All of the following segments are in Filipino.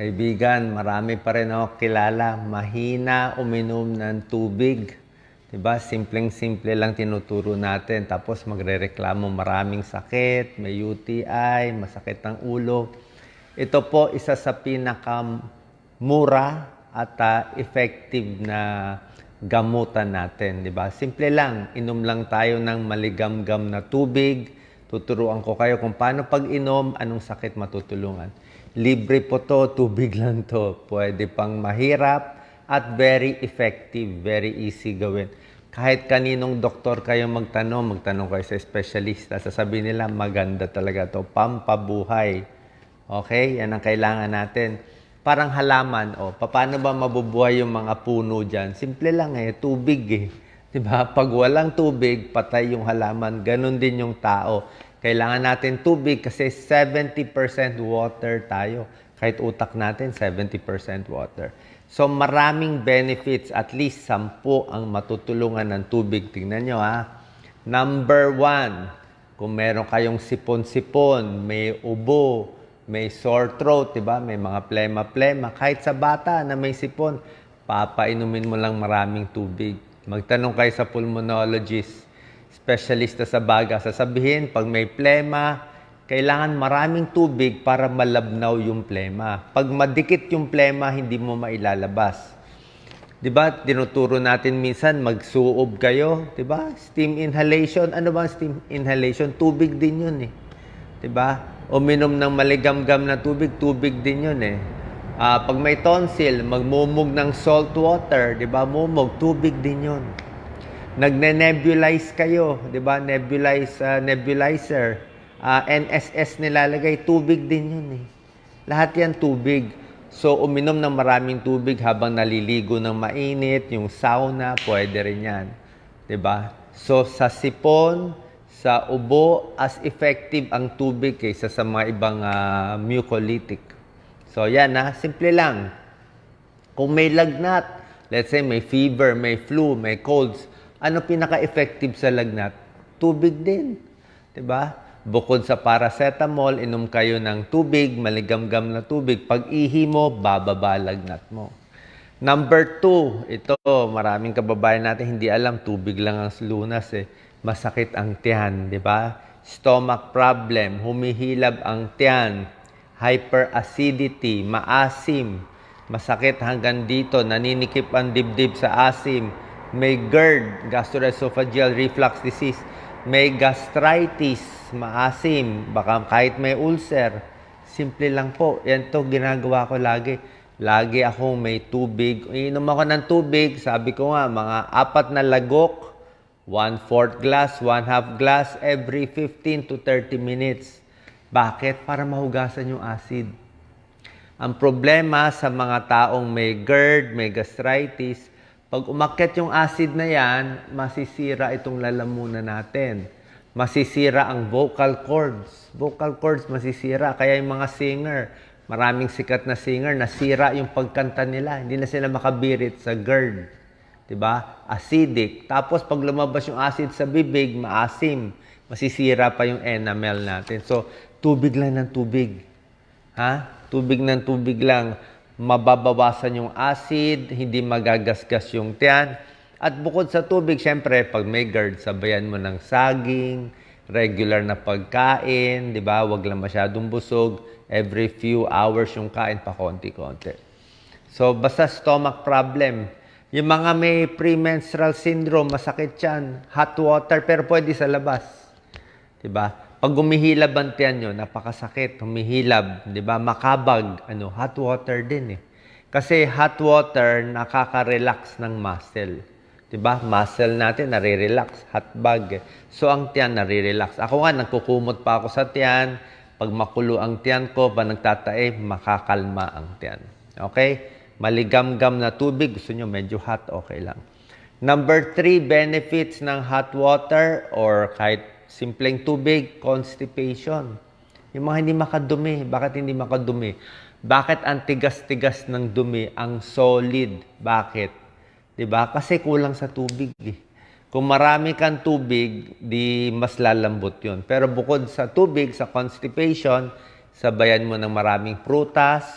Kaibigan, marami pa rin ako kilala. Mahina uminom ng tubig. Diba? Simpleng-simple lang tinuturo natin. Tapos magrereklamo maraming sakit, may UTI, masakit ng ulo. Ito po isa sa pinakamura at effective na gamutan natin. Diba? Simple lang. Inom lang tayo ng maligamgam na tubig. Tuturuan ko kayo kung paano pag-inom, anong sakit matutulungan. Libre po to, tubig lang to. Pwede pang mahirap at very effective, very easy gawin. Kahit kaninong doktor kayo magtanong kayo sa espesyalista, sasabihin nila maganda talaga to, pampabuhay. Okay? Yan ang kailangan natin. Parang halaman, paano ba mabubuhay yung mga puno dyan? Simple lang tubig Diba? Pag walang tubig, patay yung halaman. Ganon din yung tao. Kailangan natin tubig kasi 70% water tayo. Kahit utak natin, 70% water. So maraming benefits, at least 10 ang matutulungan ng tubig. Tingnan nyo Number 1, kung meron kayong sipon-sipon, may ubo, may sore throat, diba? May mga plema-plema. Kahit sa bata na may sipon, papainumin mo lang maraming tubig. Magtanong kayo sa pulmonologist, specialista sa baga, sasabihin, pag may plema, kailangan maraming tubig para malabnaw yung plema. Pag madikit yung plema, hindi mo mailalabas. Diba? Tinuturo natin minsan, magsuob kayo. Diba? Steam inhalation. Ano ba steam inhalation? Tubig din yun Diba? Uminom ng maligamgam na tubig, tubig din yun Pag may tonsil, magmumog ng salt water, di ba? Mumog, tubig din yun. Nagne-nebulize kayo, di ba? Nebulizer. NSS nilalagay, tubig din yun Lahat yan tubig. So, uminom ng maraming tubig habang naliligo ng mainit, yung sauna, pwede rin yan. Di ba? So, sa sipon, sa ubo, as effective ang tubig kaysa sa mga ibang mucolytic. So, yan simple lang. Kung may lagnat, let's say may fever, may flu, may colds, ano pinaka-effective sa lagnat? Tubig din. Diba? Bukod sa paracetamol, inom kayo ng tubig, maligamgam na tubig. Pag ihi mo, bababa lagnat mo. Number 2, ito, maraming kababayan natin hindi alam, tubig lang ang lunas Masakit ang tiyan, diba? Stomach problem, humihilab ang tiyan. Hyperacidity, maasim, masakit hanggang dito, naninikip ang dibdib sa asim, may GERD, gastroesophageal reflux disease, may gastritis, maasim, baka kahit may ulcer. Simple lang po. Yan to ginagawa ko lagi. Lagi akong may tubig. Inom ako ng tubig, sabi ko nga, mga 4 na lagok, 1/4 glass, 1/2 glass, every 15 to 30 minutes. Bakit? Para mahugasan yung acid. Ang problema sa mga taong may GERD, may gastritis, pag umakyat yung acid na yan, masisira itong lalamunan natin. Masisira ang vocal cords. Vocal cords masisira. Kaya yung mga singer, maraming sikat na singer, nasira yung pagkanta nila. Hindi na sila makabirit sa GERD. Diba? Acidic. Tapos pag lumabas yung acid sa bibig, maasim. Masisira pa yung enamel natin. So, tubig lang ng tubig. Tubig ng tubig lang. Mababawasan yung acid, hindi magagasgas yung tiyan. At bukod sa tubig, syempre, pag may GERD, sabayan mo ng saging, regular na pagkain, di ba? Huwag lang masyadong busog. Every few hours yung kain pa konti-konti. So, basta stomach problem. Yung mga may premenstrual syndrome, masakit yan. Hot water, pero pwede sa labas. Diba? Pag humihilab ang tiyan nyo, napakasakit, humihilab, diba? Makabag, hot water din Kasi hot water, nakaka-relax ng muscle. Diba? Muscle natin, nare-relax, hot bag. So, ang tiyan, nare-relax. Ako nga, nagkukumot pa ako sa tiyan. Pag makulo ang tiyan ko, pa nagtatae, makakalma ang tiyan. Okay? Maligamgam na tubig, gusto nyo medyo hot, okay lang. Number 3, benefits ng hot water or kahit simpleng tubig, constipation. Yung mga hindi makadumi. Bakit hindi makadumi? Bakit ang tigas-tigas ng dumi, ang solid? Bakit? Diba? Kasi kulang sa tubig Kung marami kang tubig, di mas lalambot yun. Pero bukod sa tubig, sa constipation, sabayan mo ng maraming prutas,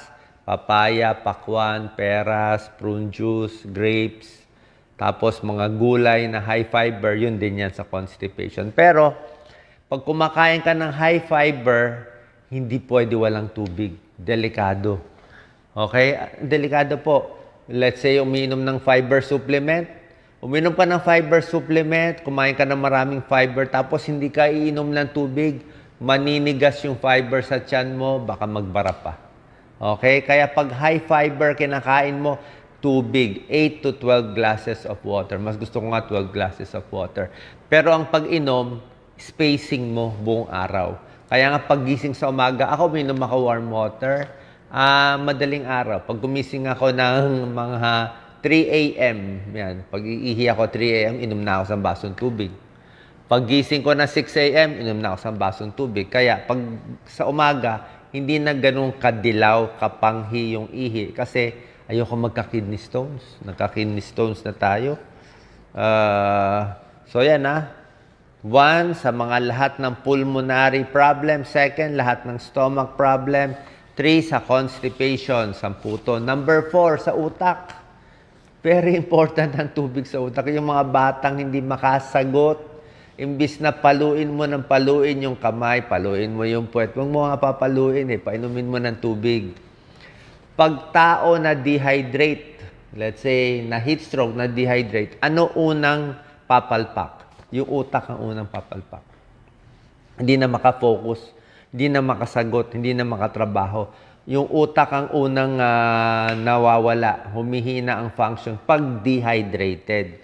Papaya, pakwan, peras, prune juice, grapes, tapos mga gulay na high fiber, yun din yan sa constipation. Pero, pag kumakain ka ng high fiber, hindi pwede walang tubig. Delikado. Okay? Delikado po. Let's say, uminom ng fiber supplement. Uminom ka ng fiber supplement, kumain ka ng maraming fiber, tapos hindi ka iinom ng tubig, maninigas yung fiber sa tiyan mo, baka magbara pa. Okay? Kaya pag high fiber kinakain mo, tubig, 8 to 12 glasses of water. Mas gusto ko nga 12 glasses of water. Pero ang pag-inom, spacing mo buong araw. Kaya nga paggising sa umaga, ako uminom ako warm water, madaling araw. Pag gumising ako ng mga 3 a.m., yan, pag iihi ako 3 a.m., inom na ako sa basong tubig. Pag gising ko na 6 a.m., inom na ako sa basong tubig. Kaya pag sa umaga, hindi na ganun kadilaw, kapanghi yung ihi. Kasi ayoko magka-kidney stones. Nagka-kidney stones na tayo. So yan One, sa mga lahat ng pulmonary problem. Second, lahat ng stomach problem. 3, sa constipation. 10 to. Number 4, sa utak. Very important ang tubig sa utak. Yung mga batang hindi makasagot, imbis na paluin mo ng paluin yung kamay, paluin mo yung puwet. Huwag mo nga papaluin painumin mo ng tubig. Pag tao na dehydrate, let's say, na heat stroke, na dehydrate, ano unang papalpak? Yung utak ang unang papalpak. Hindi na makafocus, hindi na makasagot, hindi na makatrabaho. Yung utak ang unang nawawala, humihina ang function pag dehydrated.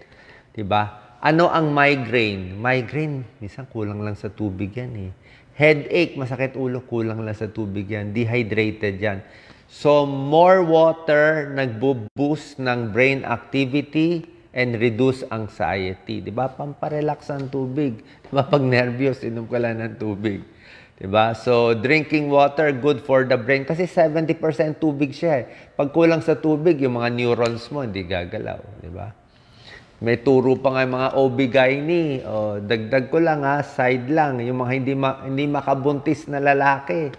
Diba? Ano ang migraine? Migraine, minsan kulang lang sa tubig yan Headache, masakit ulo, kulang lang sa tubig yan. Dehydrated yan. So, more water nagbo-boost ng brain activity and reduce anxiety. Diba? Pamparelax ang tubig. Diba? Pag nervyos, inom ka lang ng tubig. Diba? So, drinking water, good for the brain. Kasi 70% tubig siya Pag kulang sa tubig, yung mga neurons mo, hindi gagalaw. Diba? May turo pa nga yung mga OB-GYN. Dagdag ko lang side lang. Yung mga hindi makabuntis na lalaki.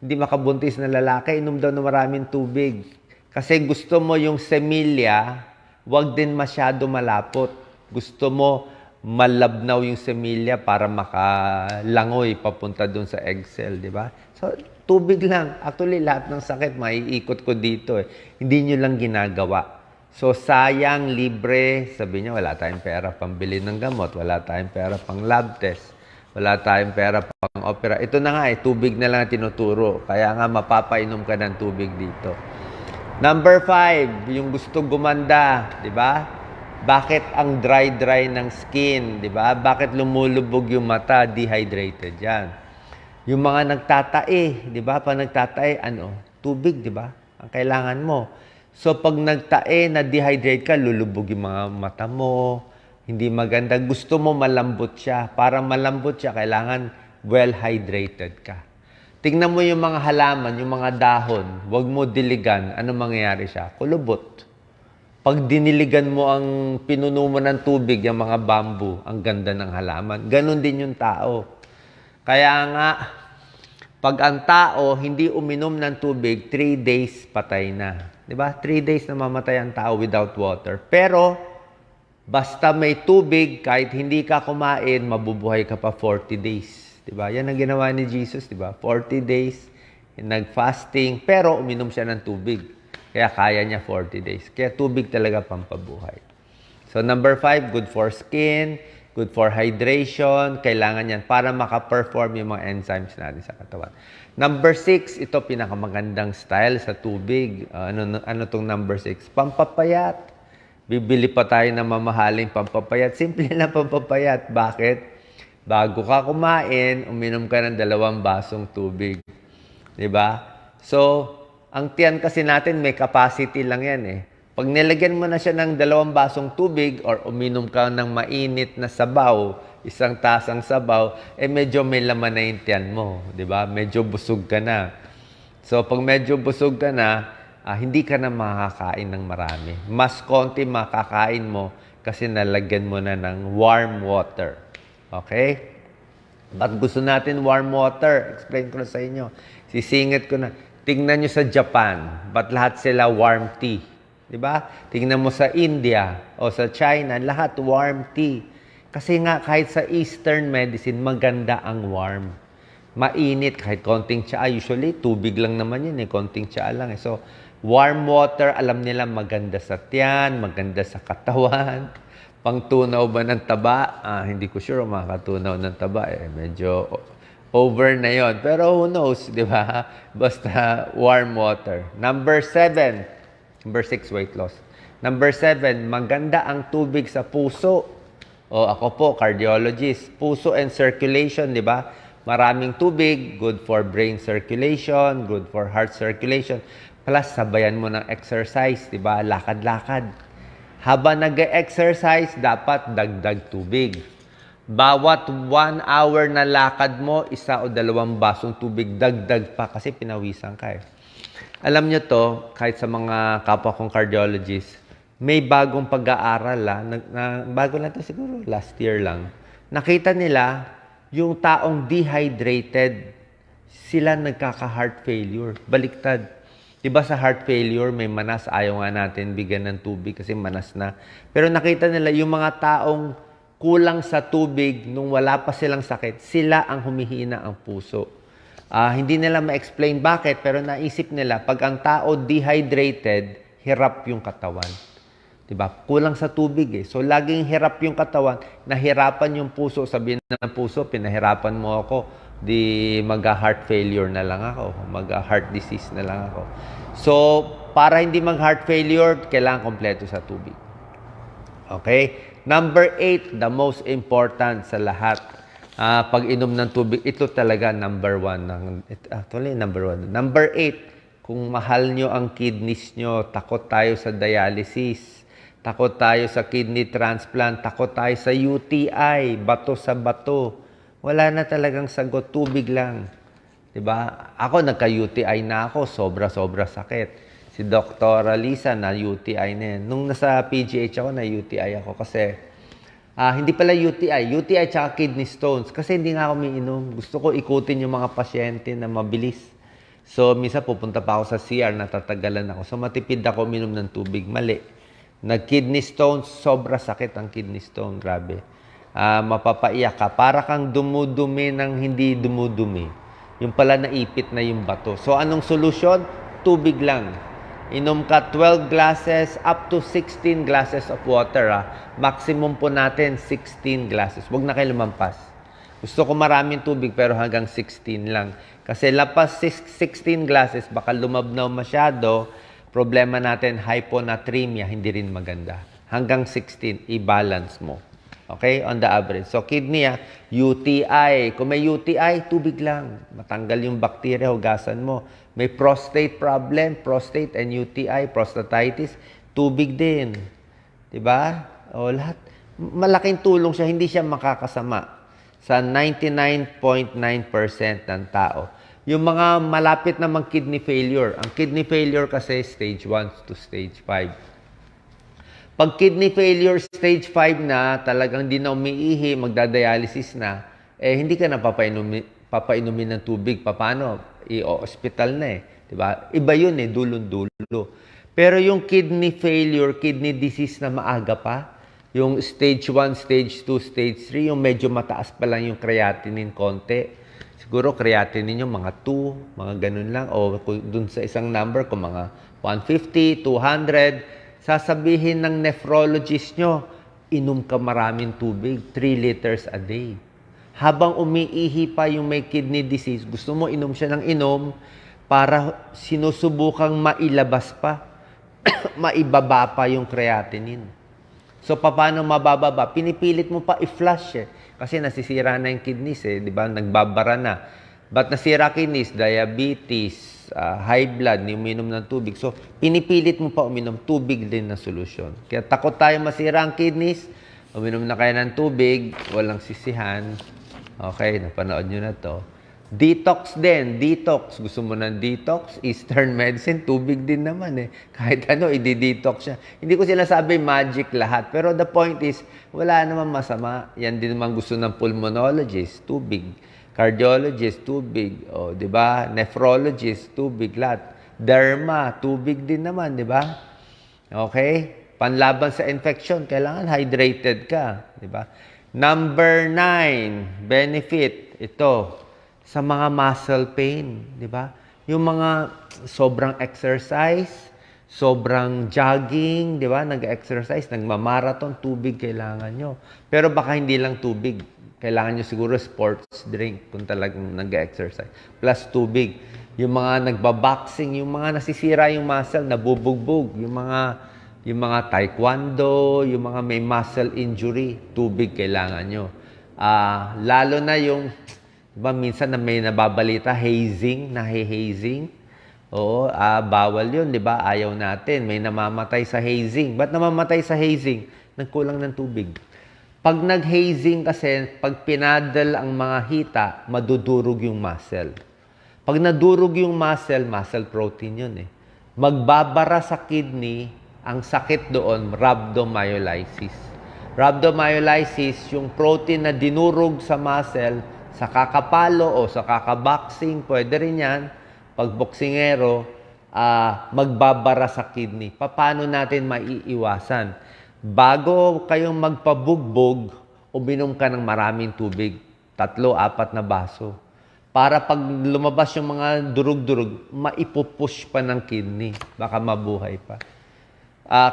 Hindi makabuntis na lalaki, inom daw ng maraming tubig. Kasi gusto mo yung semilya, wag din masyado malapot. Gusto mo malabnaw yung semilya para makalangoy papunta dun sa egg cell, di ba? So, tubig lang. Actually, lahat ng sakit, maiikot ko dito Hindi nyo lang ginagawa. So, sayang, libre. Sabi niya, wala tayong pera pambili ng gamot. Wala tayong pera pang lab test. Wala tayong pera pang opera. Ito na nga tubig na lang tinuturo. Kaya nga, mapapainom ka ng tubig dito. Number 5, yung gusto gumanda, di ba? Bakit ang dry ng skin, di ba? Bakit lumulubog yung mata? Dehydrated yan. Yung mga nagtatae, di ba? Pag nagtatae, tubig, di ba? Ang kailangan mo. So, pag nagtae, na-dehydrate ka, lulubog yung mga mata mo. Hindi maganda. Gusto mo malambot siya. Para malambot siya, kailangan well-hydrated ka. Tingnan mo yung mga halaman, yung mga dahon. Huwag mo diligan. Ano mangyayari siya? Kulubot. Pag diniligan mo ang pinuno mo ng tubig, yung mga bamboo, ang ganda ng halaman. Ganon din yung tao. Kaya nga, pag ang tao hindi uminom ng tubig, 3 days patay na. Diba? 3 days na mamatay ang tao without water. Pero, basta may tubig, kahit hindi ka kumain, mabubuhay ka pa 40 days. Diba? Yan ang ginawa ni Jesus, diba? 40 days, nag-fasting, pero uminom siya ng tubig. Kaya kaya niya 40 days. Kaya tubig talaga pampabuhay. So, number 5, good for skin, good for hydration. Kailangan yan para maka-perform yung mga enzymes natin sa katawan. Number 6, ito pinakamagandang style sa tubig. Ano tong number 6? Pampapayat. Bibili pa tayo ng mamahaling pampapayat. Simple na pampapayat. Bakit? Bago ka kumain, uminom ka ng 2 basong tubig. Diba? So, ang tiyan kasi natin may capacity lang yan Pag nilagyan mo na siya ng 2 basong tubig or uminom ka ng mainit na sabaw, 1 tasang sabaw, medyo may laman na yung tiyan mo. Diba? Medyo busog ka na. So, pag medyo busog ka na, hindi ka na makakain ng marami. Mas konti makakain mo kasi nalagyan mo na ng warm water. Okay? Ba't gusto natin warm water? Explain ko na sa inyo. Sisingit ko na. Tingnan nyo sa Japan, ba't lahat sila warm tea? Di ba? Tingnan mo sa India o sa China, lahat warm tea. Kasi nga kahit sa Eastern medicine, maganda ang warm. Mainit kahit konting tsaa. Usually, tubig lang naman yun konting tsaa lang So, warm water, alam nila maganda sa tiyan, maganda sa katawan. Pangtunaw ba ng taba? Hindi ko sure makakatunaw ng taba. Medyo over na yon. Pero who knows, di ba? Basta warm water. Number 6, weight loss. Number 7, maganda ang tubig sa puso. Ako po, cardiologist. Puso and circulation, di ba? Maraming tubig, good for brain circulation, good for heart circulation. Plus, sabayan mo ng exercise, di ba? Lakad-lakad. Habang nag-exercise, dapat dagdag tubig. Bawat 1 hour na lakad mo, 1 o 2 basong tubig, dagdag pa kasi pinawisan ka Alam nyo to, kahit sa mga kapwa kong cardiologist, may bagong pag-aaral bago lang to siguro, last year lang. Nakita nila, yung taong dehydrated, sila nagkaka-heart failure. Baliktad. Diba sa heart failure, may manas, ayaw nga natin bigyan ng tubig kasi manas na. Pero nakita nila, yung mga taong kulang sa tubig nung wala pa silang sakit, sila ang humihina ang puso. Hindi nila ma-explain bakit, pero naisip nila, pag ang tao dehydrated, hirap yung katawan. Diba? Kulang sa tubig So, laging hirap yung katawan, nahirapan yung puso. Sabihin ng puso, pinahirapan mo ako, di mag-heart failure na lang ako, mag-heart disease na lang ako. So, para hindi mag-heart failure, kailangan kompleto sa tubig. Okay? Number 8, the most important sa lahat. Pag-inom ng tubig, ito talaga number 1. Actually, number 1. Number 8, kung mahal nyo ang kidneys nyo, takot tayo sa dialysis, takot tayo sa kidney transplant, takot tayo sa UTI, bato sa bato. Wala na talagang sagot, tubig lang. Diba? Ako, nagka-UTI na ako, sobra-sobra sakit. Si Dr. Lisa na UTI na yan. Nung nasa PGH ako, na UTI ako kasi hindi pala UTI. UTI tsaka kidney stones. Kasi hindi nga ako umiinom. Gusto ko ikutin yung mga pasyente na mabilis. So, minsan pupunta pa ako sa CR, natatagalan ako. So, matipid ako uminom ng tubig. Mali. Nag-kidney stones, sobra sakit ang kidney stone. Grabe. Mapapaiyak ka. Para kang dumudumi ng hindi dumudumi. Yung pala naipit na yung bato. So, anong solusyon? Tubig lang. Inom ka 12 glasses up to 16 glasses of water. Maximum po natin 16 glasses. Huwag na kayo lumampas. Gusto ko maraming tubig pero hanggang 16 lang. Kasi lapas 16 glasses, baka lumabnaw masyado. Problema natin, hyponatremia, hindi rin maganda. Hanggang 16, i-balance mo. Okay? On the average. So, kidney, UTI. Kung may UTI, tubig lang. Matanggal yung bacteria, hugasan mo. May prostate problem, prostate and UTI, prostatitis, tubig din. Diba? O, lahat. Malaking tulong siya, hindi siya makakasama sa 99.9% ng tao. Yung mga malapit na mag-kidney failure. Ang kidney failure kasi stage 1 to stage 5. Pag kidney failure stage 5 na, talagang di na umiihi, magdadialysis na, hindi ka na papainumin ng tubig. Paano? I-hospital na Diba? Iba yun dulon-dulo. Pero yung kidney failure, kidney disease na maaga pa, yung stage 1, stage 2, stage 3, yung medyo mataas pa lang yung creatinine konti, siguro creatinine ninyo mga 2, mga ganun lang. O dun sa isang number, kung mga 150, 200, sasabihin ng nephrologist nyo, inom ka maraming tubig, 3 liters a day. Habang umiihi pa yung may kidney disease, gusto mo inom siya ng inom para sinusubukang mailabas pa, maibaba pa yung creatinine. So, paano mabababa? Pinipilit mo pa i-flush Kasi nasisira na yung kidneys di ba? Nagbabara na. Ba't nasira kidneys? Diabetes, high blood, uminom ng tubig. So, pinipilit mo pa uminom tubig din na solusyon. Kaya takot tayo masira ang kidneys, uminom na kayo ng tubig, walang sisihan. Okay, napanood nyo na to. Detox din, detox. Gusto mo ng detox? Eastern medicine, tubig din naman Kahit ano, i-detox siya. Hindi ko sinasabi magic lahat. Pero the point is, wala naman masama. Yan din naman gusto ng pulmonologist, tubig. Cardiologist, tubig. O, di ba? Nephrologist, tubig lahat. Derma, tubig din naman, di ba? Okay? Panlaban sa infection, kailangan hydrated ka, di ba? Number 9, benefit, ito, sa mga muscle pain, di ba? Yung mga sobrang exercise, sobrang jogging, di ba? Nag-exercise, nagmamarathon, tubig kailangan nyo. Pero baka hindi lang tubig. Kailangan nyo siguro sports drink kung talagang nag-exercise. Plus tubig. Yung mga nagbaboxing, yung mga nasisira yung muscle, nabubugbog. Yung mga taekwondo, yung mga may muscle injury, tubig kailangan nyo. Lalo na yung, diba, minsan na may nababalita, hazing, nahe-hazing. Oo, bawal yun, di ba? Ayaw natin. May namamatay sa hazing. Ba't namamatay sa hazing? Nagkulang ng tubig. Pag nag-hazing kasi, pag pinadal ang mga hita, madudurog yung muscle. Pag nadurog yung muscle protein yun eh. Magbabara sa kidney, ang sakit doon, rhabdomyolysis. Rhabdomyolysis, yung protein na dinurog sa muscle, sa kakapalo o sa kakaboxing, pwede rin yan. Pag boksingero, magbabara sa kidney. Paano natin maiiwasan? Bago kayong magpabugbog, uminom ka ng maraming tubig. 3-4 na baso. Para pag lumabas yung mga durug-durug, maipupush pa ng kidney. Baka mabuhay pa.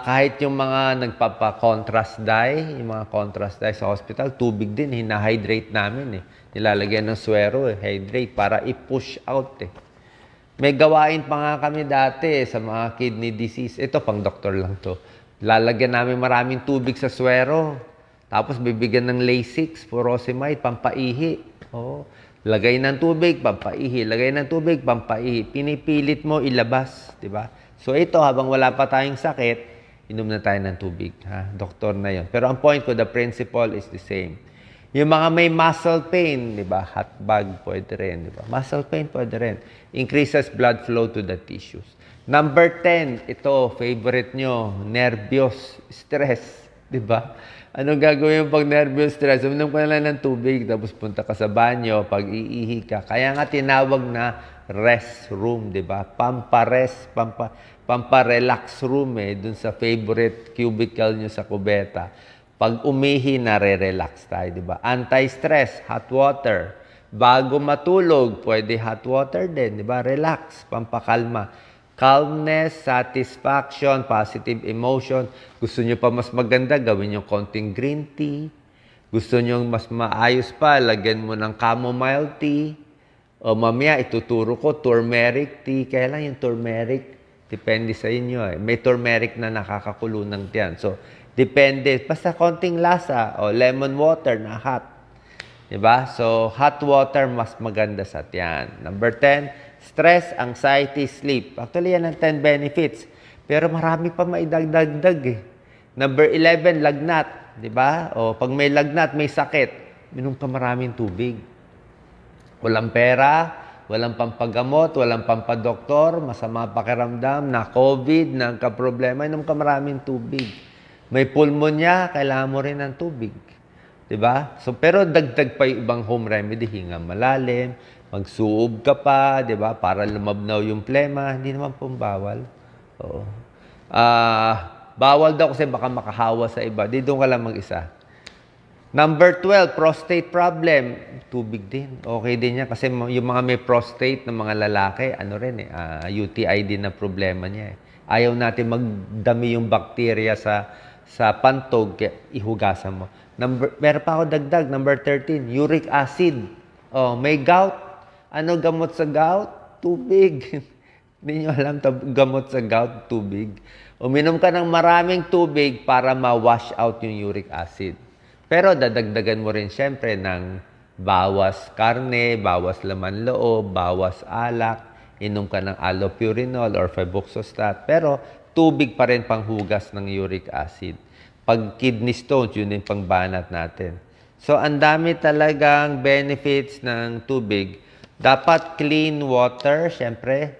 Kahit yung mga nagpapa-contrast dye, yung mga contrast dye sa hospital, tubig din, hinahydrate namin eh. Nilalagyan ng swero, hydrate, para i-push out eh. May gawain pa nga kami dati sa mga kidney disease. Ito, pang doktor lang to. Lalagyan namin maraming tubig sa swero. Tapos bibigyan ng Lasix, furosemide, pampaihi. Oh, lagay ng tubig, pampaihi. Lagay ng tubig, pampaihi. Pinipilit mo ilabas, di ba? So ito, habang wala pa tayong sakit, inom na tayo ng tubig. Ha? Doktor na yon. Pero ang point ko, the principle is the same. Yung mga may muscle pain, di ba? Hot bag, pwede rin, di ba? Muscle pain, pwede rin. Increases blood flow to the tissues. Number 10, ito, favorite nyo, nervyos, stress, di ba? Anong gagawin yung pag nervyos, stress? Uminom ka na lang ng tubig, tapos punta ka sa banyo, pag iihi ka. Kaya nga tinawag na rest room, di ba? Pampa-relax room eh, dun sa favorite cubicle nyo sa kubeta. Pag umihi, nare-relax tayo, di ba? Anti-stress, hot water. Bago matulog, pwede hot water din, di ba? Relax, pampakalma. Calmness, satisfaction, positive emotion. Gusto nyo pa mas maganda, gawin nyo konting green tea. Gusto nyo mas maayos pa, lagyan mo ng chamomile tea. O mamaya, ituturo ko, turmeric tea. Kaya lang yung turmeric, depende sa inyo. Eh. May turmeric na nakakakulo ng tiyan. So, depende. Basta konting lasa. O lemon water na hot. Diba? So, hot water mas maganda sa tiyan. Number 10, stress, anxiety, sleep. Actually, yan ang 10 benefits. Pero marami pa maidagdag eh. Number 11, lagnat. Diba? O pag may lagnat, may sakit. Minom ka maraming tubig. Walang pera, walang pampagamot, walang pampadoktor, masama pakiramdam, na COVID, nagka-problema, inom ka maraming tubig. May pulmonya, kailangan mo rin ng tubig. Diba? So, pero dagdag pa yung ibang home remedy, hinga malalim, magsuob ka pa, diba? Para lumabnaw yung plema, hindi naman pong bawal. Oo. Bawal daw kasi baka makahawa sa iba. Di doon ka lang mag-isa. Number 12, prostate problem. Tubig din. Okay din yan. Kasi yung mga may prostate ng mga lalaki, ano rin eh, UTI din na problema niya eh. Ayaw natin magdami yung bakterya sa pantog, ihugasan mo. Meron pa ako dagdag, number 13, uric acid. Oh, may gout. Ano gamot sa gout? Tubig. Hindi nyo alam, gamot sa gout, tubig. Uminom ka ng maraming tubig para ma-wash out yung uric acid. Pero dadagdagan mo rin siyempre ng bawas karne, bawas laman loob, bawas alak, inom ka ng allopurinol or febuxostat. Pero tubig pa rin panghugas ng uric acid. Pag kidney stones, yun yung pangbanat natin. So, ang dami talagang benefits ng tubig. Dapat clean water, syempre.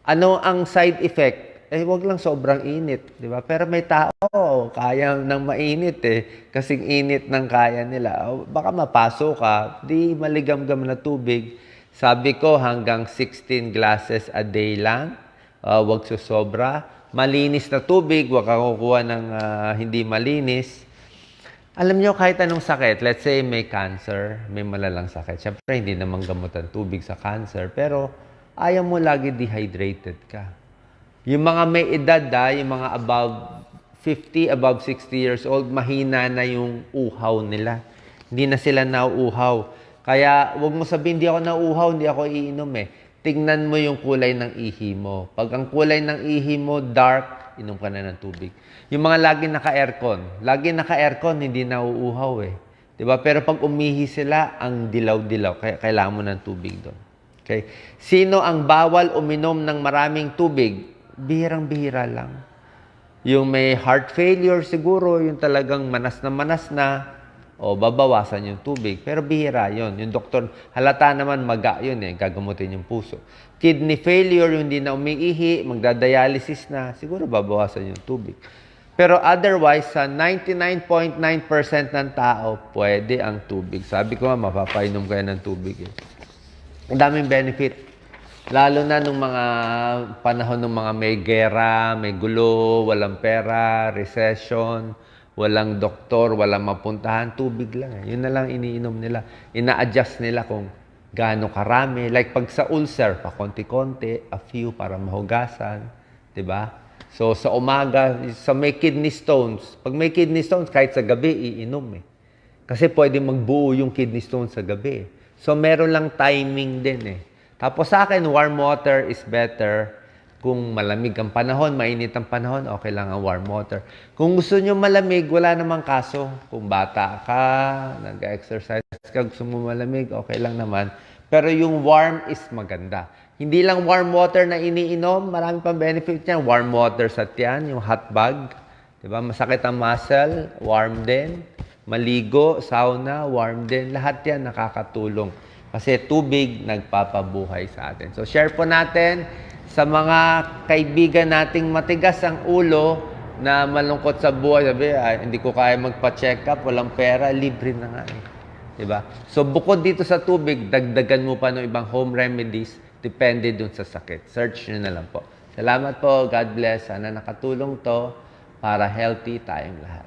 Ano ang side effect? eh wag lang sobrang init, di ba? Pero may tao, kaya ng mainit eh. Kasing init ng kaya nila. Baka mapasok ka, di maligam-gam na tubig. Sabi ko hanggang 16 glasses a day lang. Wag susobra. Malinis na tubig, wag kang kukuha ng hindi malinis. Alam nyo, kahit anong sakit, let's say may cancer, may malalang sakit. Siyempre, hindi naman gamutan tubig sa cancer, pero ayaw mo lagi dehydrated ka. Yung mga may edad, yung mga above 50, above 60 years old, mahina na yung uhaw nila. Hindi na sila nauuhaw. Kaya, wag mo sabihin, hindi ako nauuhaw, hindi ako iinom eh. Tingnan mo yung kulay ng ihi mo. Pag ang kulay ng ihi mo dark, inom ka na ng tubig. Yung mga lagi naka-aircon, hindi nauuhaw eh. 'Di ba? Pero pag umihi sila, ang dilaw-dilaw. Kaya kailangan mo ng tubig doon. Okay? Sino ang bawal uminom ng maraming tubig? Bihirang-bihira lang. Yung may heart failure siguro, yung talagang manas na, o babawasan yung tubig. Pero bihira yun. Yung doktor, halata naman maga yun eh, gagamutin yung puso. Kidney failure, yung hindi na umiihi, magdadialysis na, siguro babawasan yung tubig. Pero otherwise, sa 99.9% ng tao, pwede ang tubig. Sabi ko nga, mapapainom kayo ng tubig eh. Ang daming benefit. Lalo na nung mga panahon ng mga may gera, may gulo, walang pera, recession, walang doktor, walang mapuntahan, tubig lang. Yun na lang iniinom nila. Ina-adjust nila kung gaano karami. Like pag sa ulcer, pa konti-konti, a few para mahugasan. 'Di ba? So sa umaga, sa may kidney stones, pag may kidney stones, kahit sa gabi, iinom eh. Kasi pwede magbuo yung kidney stones sa gabi. So meron lang timing din eh. Tapos sa akin, warm water is better. Kung malamig ang panahon, mainit ang panahon, okay lang ang warm water. Kung gusto nyo malamig, wala namang kaso. Kung bata ka, nag-exercise ka, gusto mo malamig, okay lang naman. Pero yung warm is maganda. Hindi lang warm water na iniinom, marami pang benefit niyan. Warm water sa tiyan, yung hot bag. Diba? Masakit ang muscle, warm din. Maligo, sauna, warm din. Lahat yan nakakatulong. Kasi tubig nagpapabuhay sa atin. So share po natin sa mga kaibigan nating matigas ang ulo na malungkot sa buhay. Sabi, hindi ko kaya magpa-check up, walang pera, libre na nga eh. Diba? So bukod dito sa tubig, dagdagan mo pa ng ibang home remedies, depende dun sa sakit. Search nyo na lang po. Salamat po, God bless. Sana nakatulong to para healthy tayong lahat.